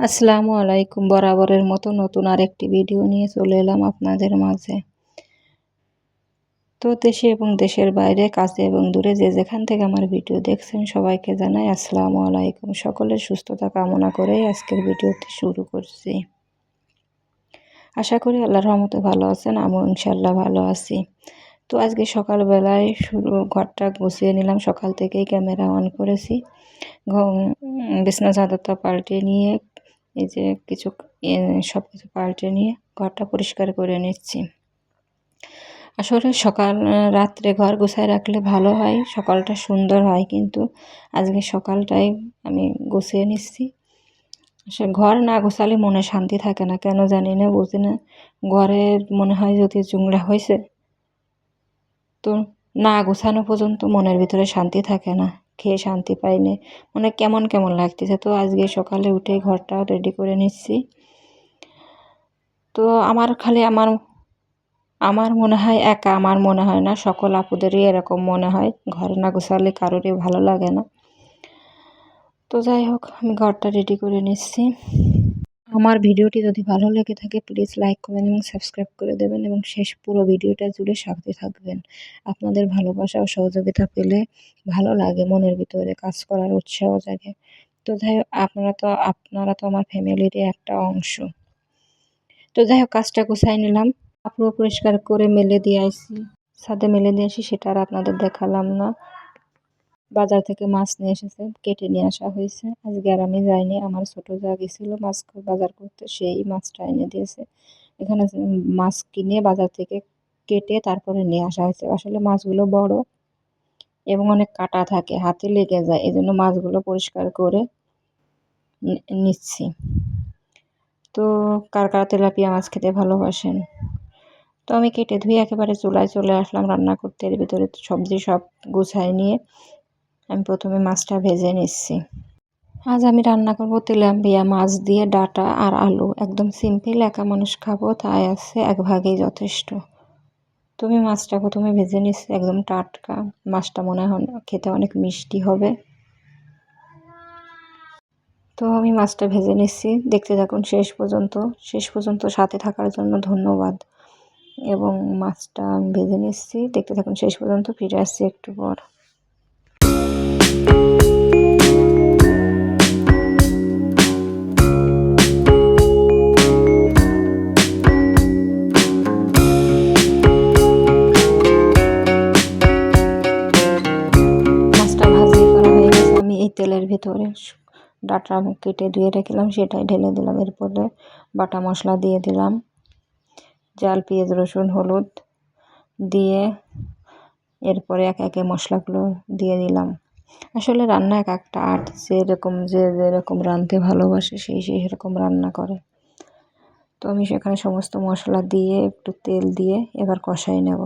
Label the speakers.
Speaker 1: আসসালামু আলাইকুম। বরাবরের মতো নতুন আরেকটি ভিডিও নিয়ে চলে এলাম আপনাদের মাঝে। তো দেশে এবং দেশের বাইরে, কাছে এবং দূরে যে যেখান থেকে আমার ভিডিও দেখছেন সবাইকে জানাই আসসালামু আলাইকুম। সকলের সুস্থতা কামনা করেই আজকের ভিডিওটি শুরু করছি। আশা করি আল্লাহর রহমতে ভালো আছেন, আমিও ইনশাআল্লাহ ভালো আছি। তো আজকে সকালবেলায় ঘরটা গুছিয়ে নিলাম। সকাল থেকেই ক্যামেরা অন করেছি। বিছানা চাদরটা পাল্টে নিয়ে এই যে সব কিছু পাল্টে নিয়ে ঘরটা পরিষ্কার করে নিচ্ছি। আসলে রাত্রে ঘর গুছায় রাখলে ভালো হয়, সকালটা সুন্দর হয়, কিন্তু আজকে সকালটাই আমি গুছিয়ে নিচ্ছি। সে ঘর না গোছালে মনে শান্তি থাকে না, কেন জানি না, বুঝি না। ঘরে মনে হয় যদি জুংড়া হয়েছে, তো না গোছানো পর্যন্ত মনের ভিতরে শান্তি থাকে না, খেয়ে শান্তি পাই না, মানে কেমন কেমন লাগতেছে। তো আজকে সকালে উঠে ঘরটা রেডি করে নিচ্ছি। তো আমার মনে হয় একা, আমার মনে হয় না, সকল আপুদেরই এরকম মনে হয়, ঘর না গোছালে কারোরই ভালো লাগে না। তো যাই হোক, আমি ঘরটা রেডি করে নিচ্ছি। আমার ভিডিওটি যদি ভালো লেগে থাকে প্লিজ লাইক, কমেন্ট এবং সাবস্ক্রাইব করে দেবেন এবং পুরো ভিডিওটা জুড়ে সাথে থাকবেন। আপনাদের ভালোবাসা ও সহযোগিতা পেলে ভালো লাগে, মনের ভিতরে কাজ করার উৎসাহ জাগে। তো যাই হোক, আপনারা তো আমার ফ্যামিলিরই একটা অংশ। তো যাই হোক, কাজটা গুছাই নিলাম। পুরো পরিষ্কার করে মেলে দিয়ে আসি, ছাদে মেলে দিয়ে আসি, সেটা আর আপনাদের দেখালাম না। বাজার থেকে মাছ নিয়ে এসেছে, কেটে নিয়ে আসা হয়েছে। আজকে আর আমি যাইনি, আমার ছোট যা গেছিল মাছ বাজার করতে, সেই মাছটা এনে দিয়েছে। এখানে মাছ কিনে বাজার থেকে কেটে তারপরে নিয়ে আসা হয়েছে। আসলে মাছগুলো বড় এবং অনেক কাটা থাকে, হাতে লেগে যায়, এই জন্য মাছগুলো পরিষ্কার করে নিচ্ছি। তো কার কার তেলাপিয়া মাছ খেতে ভালোবাসেন? তো আমি কেটে ধুয়ে একেবারে চুলায় চলে আসলাম রান্না করতে। এর ভিতরে সবজি সব গুছাই নিয়ে আমি প্রথমে মাছটা ভেজে নিচ্ছি। আজ আমি রান্না করবো তেলাপিয়া মাছ দিয়ে ডাঁটা আর আলু, একদম সিম্পল, একা মানুষ খাবো, তাই আছে এক ভাগেই যথেষ্ট। তুমি মাছটা প্রথমে ভেজে নিচ্ছি, একদম টাটকা মাছটা, মনে হয় খেতে অনেক মিষ্টি হবে। তো আমি মাছটা ভেজে নিচ্ছি, দেখতে থাকুন শেষ পর্যন্ত সাথে থাকার জন্য ধন্যবাদ। এবং মাছটা আমি ভেজে নিচ্ছি, দেখতে থাকুন শেষ পর্যন্ত, ফিরে আসছি একটু পর। মাছটা ভাজি করা হয়ে গেছে, আমি এই তেলের ভিতরে ডাঁটা কেটে ধুয়ে রেখেছিলাম সেটাই ঢেলে দিলাম। এরপরে বাটা মশলা দিয়ে দিলাম, জাল, পেঁয়াজ, রসুন, হলুদ দিয়ে এরপরে একে একে মশলাগুলো দিয়ে দিলাম। আসলে রান্না এক একটা আর্ট, যেরকম রাঁধতে ভালোবাসে সেই সেরকম রান্না করে। তো আমি সেখানে সমস্ত মশলা দিয়ে একটু তেল দিয়ে এবার কষাই নেব।